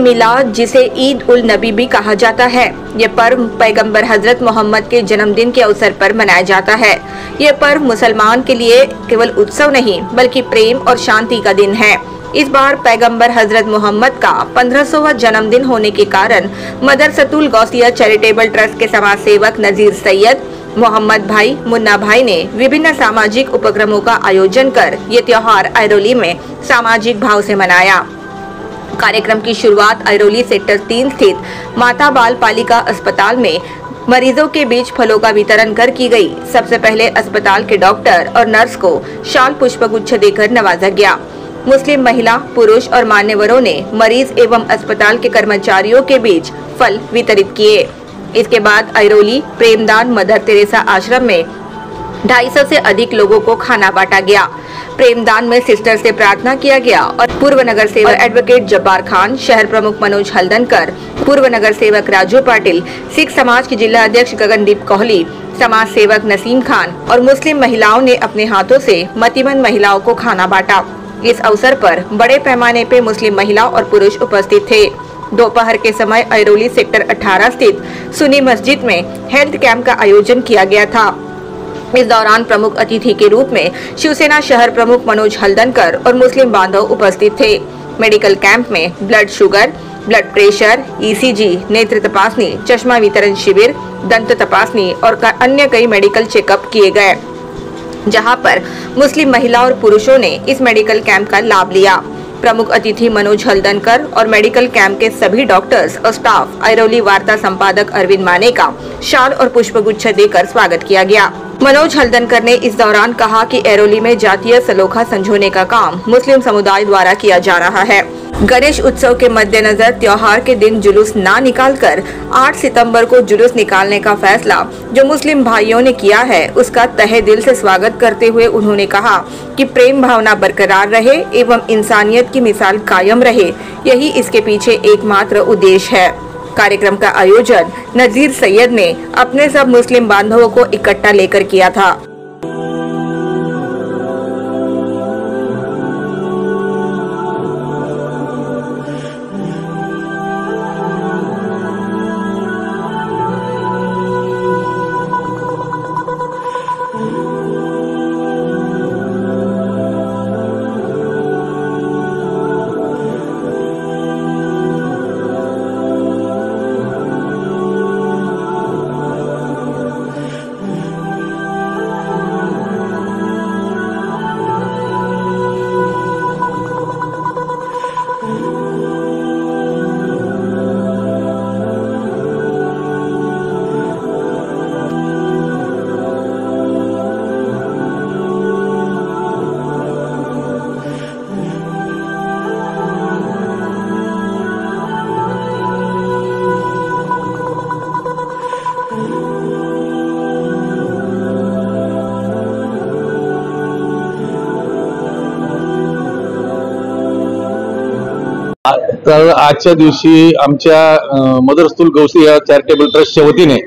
मिलाद, जिसे ईद उल नबी भी कहा जाता है। ये पर्व पैगंबर हजरत मोहम्मद के जन्मदिन के अवसर पर मनाया जाता है। ये पर्व मुसलमान के लिए केवल उत्सव नहीं बल्कि प्रेम और शांति का दिन है। इस बार पैगंबर हजरत मोहम्मद का 1500वां जन्मदिन होने के कारण मदरसतुल गौसिया चैरिटेबल ट्रस्ट के समाज सेवक नजीर सैयद, मोहम्मद भाई, मुन्ना भाई ने विभिन्न सामाजिक उपक्रमों का आयोजन कर ये त्योहार ऐरोली में सामाजिक भाव से मनाया। कार्यक्रम की शुरुआत ऐरोली सेक्टर 3 स्थित माता बाल पालिका अस्पताल में मरीजों के बीच फलों का वितरण कर की गई। सबसे पहले अस्पताल के डॉक्टर और नर्स को शाल पुष्पगुच्छ देकर नवाजा गया। मुस्लिम महिला, पुरुष और मान्यवरों ने मरीज एवं अस्पताल के कर्मचारियों के बीच फल वितरित किए। इसके बाद ऐरोली प्रेमदान मदर तेरेसा आश्रम में 250 से अधिक लोगों को खाना बांटा गया। प्रेमदान में सिस्टर से प्रार्थना किया गया और पूर्व नगर सेवक एडवोकेट जब्बार खान, शहर प्रमुख मनोज हल्दनकर, पूर्व नगर सेवक राजू पाटिल, सिख समाज के जिला अध्यक्ष गगनदीप कोहली, समाज सेवक नसीम खान और मुस्लिम महिलाओं ने अपने हाथों से मतिमंद महिलाओं को खाना बांटा। इस अवसर पर बड़े पैमाने पे मुस्लिम महिला और पुरुष उपस्थित थे। दोपहर के समय ऐरोली सेक्टर 18 स्थित सुन्नी मस्जिद में हेल्थ कैंप का आयोजन किया गया था। इस दौरान प्रमुख अतिथि के रूप में शिवसेना शहर प्रमुख मनोज हल्दनकर और मुस्लिम बांधव उपस्थित थे। मेडिकल कैंप में blood sugar, blood pressure, ECG, नेत्र तपासनी, चश्मा वितरण शिविर, दंत तपासनी और अन्य कई मेडिकल चेकअप किए गए, जहां पर मुस्लिम महिला और पुरुषों ने इस मेडिकल कैंप का लाभ लिया। प्रमुख अतिथि मनोज हल्दनकर और मेडिकल कैंप के सभी डॉक्टर्स और स्टाफ ऐरोली वार्ता संपादक अरविंद माने का शाल और पुष्पगुच्छ देकर स्वागत किया गया। मनोज हल्दनकर ने इस दौरान कहा कि ऐरोली में जातीय सलोखा संजोने का काम मुस्लिम समुदाय द्वारा किया जा रहा है। गणेश उत्सव के मद्देनजर त्योहार के दिन जुलूस ना निकालकर 8 सितंबर को जुलूस निकालने का फैसला जो मुस्लिम भाइयों ने किया है, उसका तहे दिल से स्वागत करते हुए उन्होंने कहा कि प्रेम भावना बरकरार रहे एवं इंसानियत की मिसाल कायम रहे, यही इसके पीछे एकमात्र उद्देश्य है। कार्यक्रम का आयोजन नजीर सैयद ने अपने सब मुस्लिम बांधवों को इकट्ठा लेकर किया था। तर आजच्या दिवशी आमच्या मदरसतुल गौसिया चॅरिटेबल ट्रस्टच्या वतीने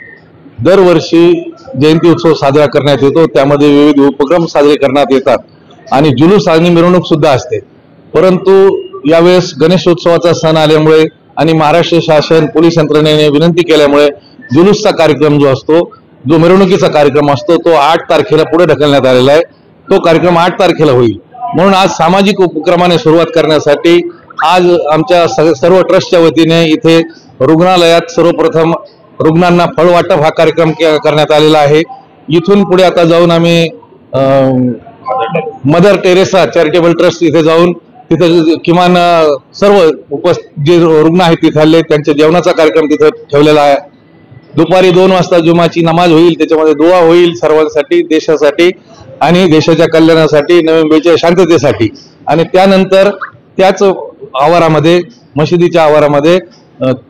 दरवर्षी जयंती उत्सव साजरा करण्यात येतो। त्यामध्ये विविध उपक्रम साजरे करण्यात येतात आणि जुलूस आणि मिरवणूक सुद्धा असते। परंतु यावेळेस गणेशोत्सवाचा सण आल्यामुळे आणि महाराष्ट्र शासन पोलीस यंत्रणेने विनंती केल्यामुळे जुलूसचा कार्यक्रम जो असतो, जो मिरवणुकीचा कार्यक्रम असतो, तो 8 तारखेला पुढे ढकलण्यात आलेला आहे। तो कार्यक्रम 8 तारखेला होईल। म्हणून आज सामाजिक उपक्रमाने सुरुवात करण्यासाठी आज आमच्या सर्व ट्रस्टच्या वतीने इथे रुग्णालयात सर्वप्रथम रुग्णांना फळ वाटप हा कार्यक्रम करण्यात आलेला आहे। इथून पुढे आता जाऊन आम्ही मदर टेरेसा चॅरिटेबल ट्रस्ट इथे जाऊन तिथे किमान सर्व जे रुग्ण आहेत तिथले त्यांच्या जेवणाचा कार्यक्रम तिथे ठेवलेला आहे। दुपारी 2 वाजता जुमाची नमाज होईल, त्याच्यामध्ये दुआ होईल सर्वांसाठी, देशासाठी आणि देशाच्या कल्याणासाठी, नवीन मुंबईच्या शांततेसाठी। आणि त्यानंतर त्याच आवारामध्ये मशिदीच्या आवारामध्ये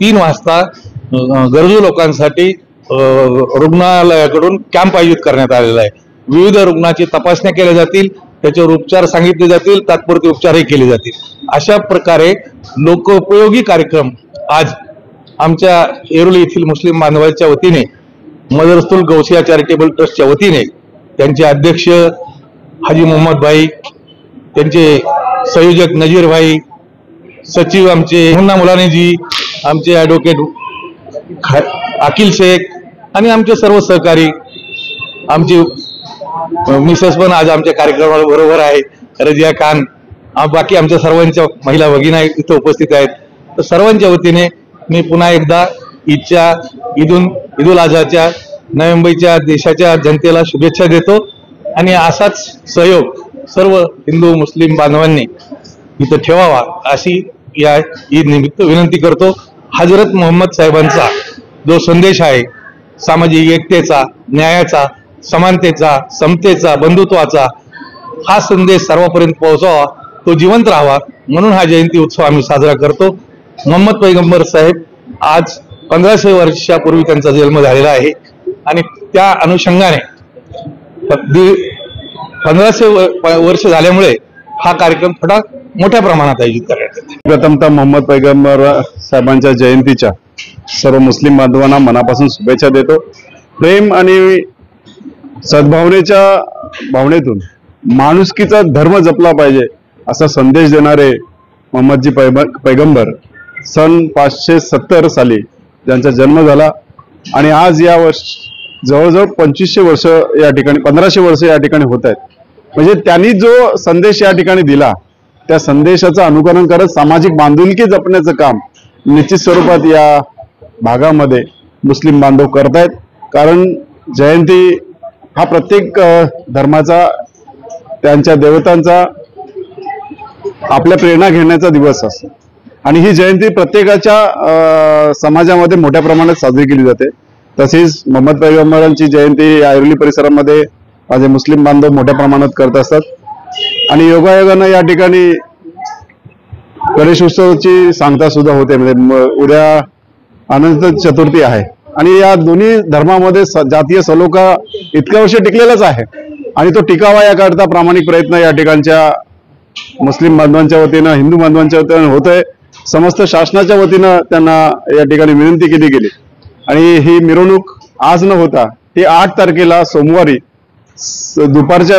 3 वाजता गरजू लोकांसाठी रुग्णालयाकडून कॅम्प आयोजित करण्यात आलेला आहे। विविध रुग्णांची तपासण्या केल्या जातील, त्याच्यावर उपचार सांगितले जातील, तात्पुरते उपचारही केले जातील। अशा प्रकारे लोकोपयोगी कार्यक्रम आज आमच्या ऐरोली येथील मुस्लिम बांधवांच्या वतीने मदरसतुल गौसिया चॅरिटेबल ट्रस्टच्या वतीने त्यांचे अध्यक्ष हाजी मोहम्मद भाई, त्यांचे संयोजक नजीर भाई, सचिव आमचे मुन्ना मुलानीजी, आमचे ॲडव्होकेट अखिल शेख आणि आमचे सर्व सहकारी, आमची मिसेस पण आज आमच्या कार्यक्रमाला बरोबर आहे, रजिया खान, बाकी आमच्या सर्वांच्या महिला भगिनी इथं उपस्थित आहेत. तर सर्वांच्या वतीने मी पुन्हा एकदा ईद उल अजहाच्या नवी मुंबईच्या देशाच्या जनतेला शुभेच्छा देतो आणि असाच सहयोग सर्व हिंदू मुस्लिम बांधवांनी इथं ठेवावा अशी या ईद निमित्त विनंती करतो. हजरत मोहम्मद साहेबांचा जो संदेश आहे, सामाजिक एकतेचा, न्यायाचा, समानतेचा, समतेचा, बंधुत्वाचा, हा संदेश सर्वांपर्यंत पोहोचावा, तो जिवंत राहावा म्हणून हा जयंती उत्सव आम्ही साजरा करतो. मोहम्मद पैगंबर साहेब आज 1500 वर्षापूर्वी त्यांचा जन्म झालेला आहे आणि त्या अनुषंगाने 1500 वर्ष झाल्यामुळे हा कार्यक्रम थोडा मोठ्या प्रमाणात आयोजित करण्यात येतो. प्रथमतः मोहम्मद पैगंबर साहेबांच्या जयंतीच्या सर्व मुस्लिम बांधवांना मनापासून शुभेच्छा देतो. प्रेम आणि सद्भावनेच्या भावनेतून माणुसकीचा धर्म जपला पाहिजे असा संदेश देणारे मोहम्मदजी पैगंबर सन 570 साली त्यांचा जन्म झाला आणि आज या वर्ष जवळजवळ 2500 वर्ष या ठिकाणी 1500 वर्ष या ठिकाणी होत आहेत. म्हणजे त्यांनी जो संदेश या ठिकाणी दिला त्या संदेशाचं अनुकरण करत सामाजिक बांधिलकी जपण्याचं काम निश्चित स्वरूपात या भागामध्ये मुस्लिम बांधव करतायत. कारण जयंती हा प्रत्येक धर्माचा, त्यांच्या देवतांचा आपल्या प्रेरणा घेण्याचा दिवस असतो आणि ही जयंती प्रत्येकाच्या समाजामध्ये मोठ्या प्रमाणात साजरी केली जाते. तसेच मोहम्मद पैगंबरांची जयंती ऐरोली परिसरामध्ये माझे मुस्लिम बांधव मोठ्या प्रमाणात करत असतात आणि योगायोगानं या ठिकाणी गणेशोत्सवाची सांगता सुद्धा होते. म्हणजे उद्या अनंत चतुर्थी आहे आणि या दोन्ही धर्मामध्ये जातीय सलोखा इतक्या वर्ष टिकलेलाच आहे आणि तो टिकावा याकरता प्रामाणिक प्रयत्न या ठिकाणच्या मुस्लिम बांधवांच्या वतीनं, हिंदू बांधवांच्या वतीनं होतोय. समस्त शासनाच्या वतीनं त्यांना या ठिकाणी विनंती केली गेली आणि ही मिरवणूक आज न होता ती 8 तारखेला सोमवारी दुपारच्या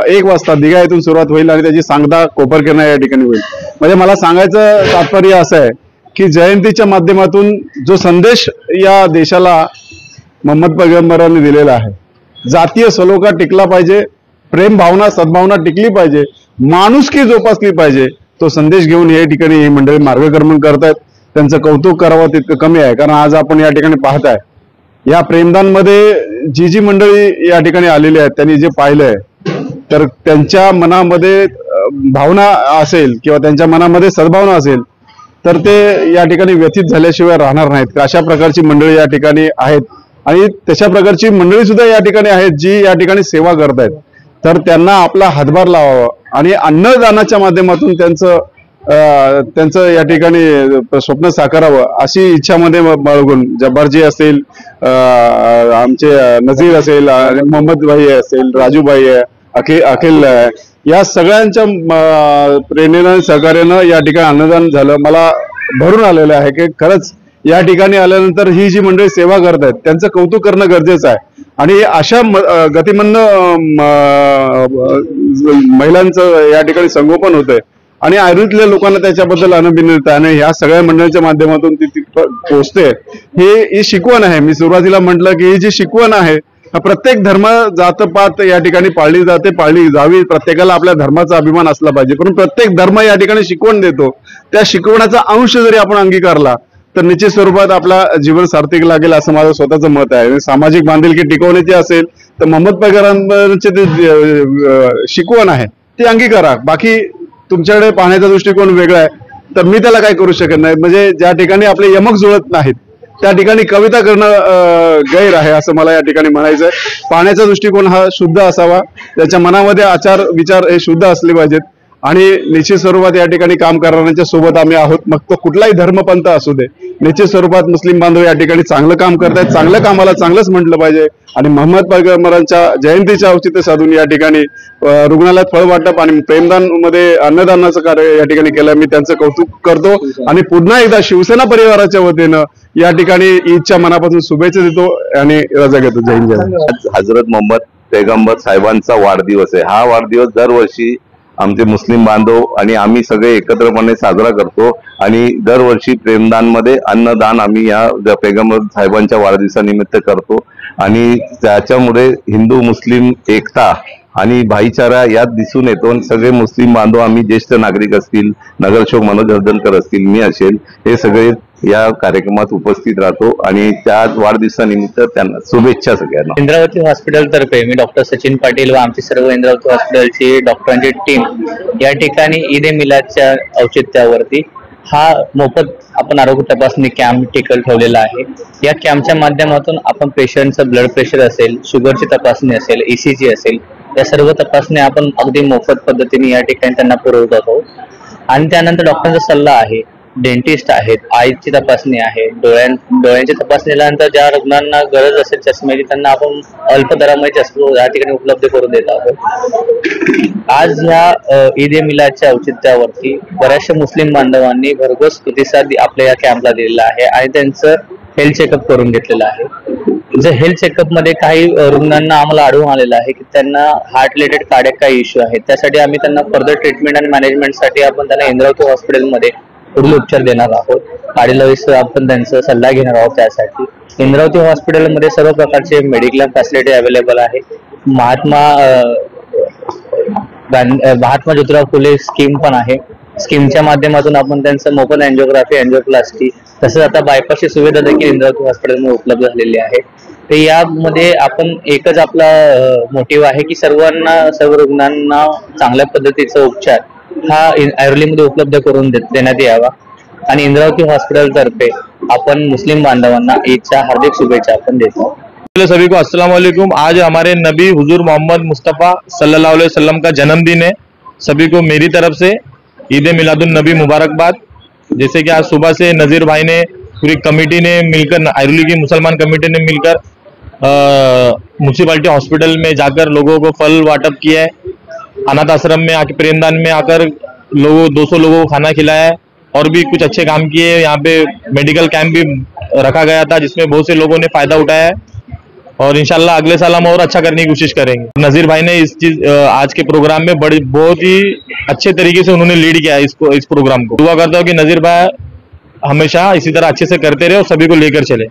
1 वाजता दिघा येथून सुरुवात होईल आणि त्याची सांगता कोपरखेरणा या ठिकाणी होईल. म्हणजे मला सांगायचं तात्पर्य असं आहे की जयंतीच्या माध्यमातून जो संदेश या देशाला मोहम्मद पैगंबरांनी दिलेला आहे, जातीय सलोखा टिकला पाहिजे, प्रेम भावना सद्भावना टिकली पाहिजे, माणुसकी जोपासली पाहिजे, तो संदेश घेऊन या ठिकाणी ही मंडळी मार्गक्रमण करतायत. त्यांचं कौतुक करावं तितकं कमी आहे. कारण आज आपण या ठिकाणी पाहताय या प्रेमदानमध्ये जी मंडळी या ठिकाणी आलेली आहेत त्यांनी जे पाहिलंय तर त्यांच्या मनामध्ये भावना असेल किंवा त्यांच्या मनामध्ये सद्भावना असेल तर ते या ठिकाणी व्यथित झाल्याशिवाय राहणार नाहीत. अशा प्रकारची मंडळी या ठिकाणी आहेत आणि तशा प्रकारची मंडळी सुद्धा या ठिकाणी आहेत जी या ठिकाणी सेवा करतायत. तर त्यांना आपला हातभार लावावा आणि अन्नदानाच्या माध्यमातून त्यांचं या ठिकाणी स्वप्न साकारावं अशी इच्छामध्ये बाळगून जब्बारजी असेल, आमचे नजीर असेल, मोहम्मद भाई असेल, राजू भाई आहे, अखिल या सगळ्यांच्या प्रेरणेनं सहकार्यानं या ठिकाणी अन्नदान झालं. मला भरून आलेलं आहे की खरंच या ठिकाणी आल्यानंतर ही जी मंडळी सेवा करतायत त्यांचं कौतुक करणं गरजेचं आहे आणि अशा गतिमंद महिलांचं या ठिकाणी संगोपन होतंय आणि ऐरोलीतल्या लोकांना त्याच्याबद्दल अभिनंदन आहे आणि ह्या सगळ्या मंडळींच्या माध्यमातून ती पोहोचते. ही शिकवण आहे. मी सुरुवातीला म्हटलं की ही जी शिकवण आहे प्रत्येक धर्म जातपात या ठिकाणी पाळली जाते, पाळली जावी. प्रत्येकाला आपल्या धर्माचा अभिमान असला पाहिजे. पण प्रत्येक धर्म या ठिकाणी शिकवण देतो. त्या शिकवणाचा अंश जरी आपण अंगीकारला तर निश्चित स्वरूपात आपला जीवन सार्थक लागेल असं माझं स्वतःचं मत आहे. सामाजिक बांधिलकी टिकवण्याची असेल तर मोहम्मद पैगंबरांचे ते शिकवण आहे ती अंगीकारा. बाकी तुमच्याकडे पाहण्याचा दृष्टिकोन वेगळा आहे तर मी त्याला काय करू शकत नाही. म्हणजे ज्या ठिकाणी आपले यमक जुळत नाहीत त्या ठिकाणी कविता करणं गैर आहे असं मला या ठिकाणी म्हणायचं आहे. पाहण्याचा दृष्टिकोन हा शुद्ध असावा, त्याच्या मनामध्ये आचार विचार हे शुद्ध असले पाहिजेत आणि निश्चित स्वरूपात या ठिकाणी काम करणाऱ्यांच्या सोबत आम्ही आहोत. मग तो कुठलाही धर्मपंथ असू दे. निश्चित स्वरूपात मुस्लिम बांधव या ठिकाणी चांगलं काम करतायत. चांगल्या कामाला चांगलंच म्हटलं पाहिजे आणि मोहम्मद पैगंबरांच्या जयंतीच्या औचित्य साधून या ठिकाणी रुग्णालयात फळ वाटप आणि प्रेमदान मध्ये अन्नदानाचं कार्य या ठिकाणी केलं. मी त्यांचं कौतुक करतो आणि पुन्हा एकदा शिवसेना परिवाराच्या वतीनं या ठिकाणी ईदच्या मनापासून शुभेच्छा देतो आणि रजा घेतो. जय हिंद. हजरत मोहम्मद पैगंबर साहेबांचा वाढदिवस आहे. हा वाढदिवस दरवर्षी आमचे मुस्लिम बांधव आणि आम्ही सगळे एकत्रपणे साजरा करतो आणि दरवर्षी प्रेमदानमध्ये अन्नदान आम्ही या पैगंबर साहेबांच्या वाढदिवसानिमित्त करतो आणि त्याच्यामुळे हिंदू मुस्लिम एकता आणि भाईचारा यात दिसून येतो आणि सगळे मुस्लिम बांधव आम्ही ज्येष्ठ नागरिक असतील, नगरसेवक मनोज हर्दनकर असतील, मी असेल, हे सगळे या कार्यक्रमात उपस्थित राहतो आणि त्या वाढदिवसानिमित्त त्यांना शुभेच्छा सगळ्यांना. इंद्रावती हॉस्पिटल तर्फे मी डॉक्टर सचिन पाटील व आमची सर्व इंद्रावती हॉस्पिटलची डॉक्टरांची टीम या ठिकाणी ईद ए मिलादच्या औचित्यावरती हा मोफत आपण आरोग्य तपासणी कॅम्प ठेवलेला आहे. या कॅम्पच्या माध्यमातून आपण पेशंटचं ब्लड प्रेशर असेल, शुगरची तपासणी असेल, ECG असेल, या सर्व तपासण्या आपण अगदी मोफत पद्धतीने या ठिकाणी त्यांना पुरवत आहोत. आणि त्यानंतर डॉक्टरांचा सल्ला आहे, डेंटिस्ट आहेत, आईची तपासणी आहे, डोळ्यांची तपासणी झाल्यानंतर ज्या रुग्णांना गरज असेल चष्म्याची त्यांना आपण अल्प दरामध्ये चष्मे या ठिकाणी उपलब्ध करून देत आहोत. आज ह्या ईद ए मिलादच्या औचित्यावरती बऱ्याचशा मुस्लिम बांधवांनी भरघोस प्रतिसाद आपल्या या कॅम्पला दिलेला आहे आणि त्यांचं हेल्थ चेकअप करून घेतलेलं आहे. जे हेल्थ चेकअप मध्ये काही रुग्णांना आम्हाला आढळून आलेलं आहे की त्यांना हार्ट रिलेटेड कार्डियक काही इश्यू आहेत. त्यासाठी आम्ही त्यांना फर्दर ट्रीटमेंट आणि मॅनेजमेंटसाठी आपण त्यांना इंद्रावती हॉस्पिटलमध्ये पुढील उपचार देणार आहोत. कार्डिओलॉजिस्ट आपण त्यांचा सल्ला घेणार आहोत. त्यासाठी इंद्रावती हॉस्पिटलमध्ये सर्व प्रकारचे मेडिकल फॅसिलिटी अवेलेबल आहे. महात्मा ज्योतिराव फुले स्कीम पण आहे. स्कीमच्या माध्यमातून आपण त्यांचं मोफत अँजिओग्राफी, अँजिओप्लास्टी तसंच आता बायपासची सुविधा देखील इंद्रावती हॉस्पिटलमध्ये उपलब्ध झालेली आहे. तर यामध्ये आपण एकच आपला मोटिव्ह आहे की सर्व रुग्णांना चांगल्या पद्धतीचा उपचार हा ऐरोलीमध्ये उपलब्ध करून देण्यात यावा आणि इंद्रावती हॉस्पिटल तर्फे आपण मुस्लिम बांधवांना ईदच्या हार्दिक शुभेच्छा आपण देतो. सभी को अस्सलाम वालेकुम। आज हमारे नबी हुजूर मोहम्मद मुस्तफ़ा सल्लल्लाहु अलैहि वसल्लम का जन्मदिन है। सभी को मेरी तरफ से ईद ए मिलादुन नबी मुबारकबाद। जैसे कि आज सुबह से नज़ीर भाई ने, पूरी कमेटी ने मिलकर, ऐरोली की मुसलमान कमेटी ने मिलकर म्यूनसिपालिटी हॉस्पिटल में जाकर लोगों को फल वाटप किया है। अनाथ आश्रम में आके प्रेमदान में आकर 200 लोगों को खाना खिलाया है और भी कुछ अच्छे काम किए। यहाँ पे मेडिकल कैंप भी रखा गया था जिसमें बहुत से लोगों ने फायदा उठाया है और इंशाल्लाह अगले साल हम और अच्छा करने की कोशिश करेंगे। नज़ीर भाई ने आज के प्रोग्राम में बहुत ही अच्छे तरीके से उन्होंने लीड किया इस प्रोग्राम को। दुआ करता हूँ कि नज़ीर भाई हमेशा इसी तरह अच्छे से करते रहे और सभी को लेकर चले।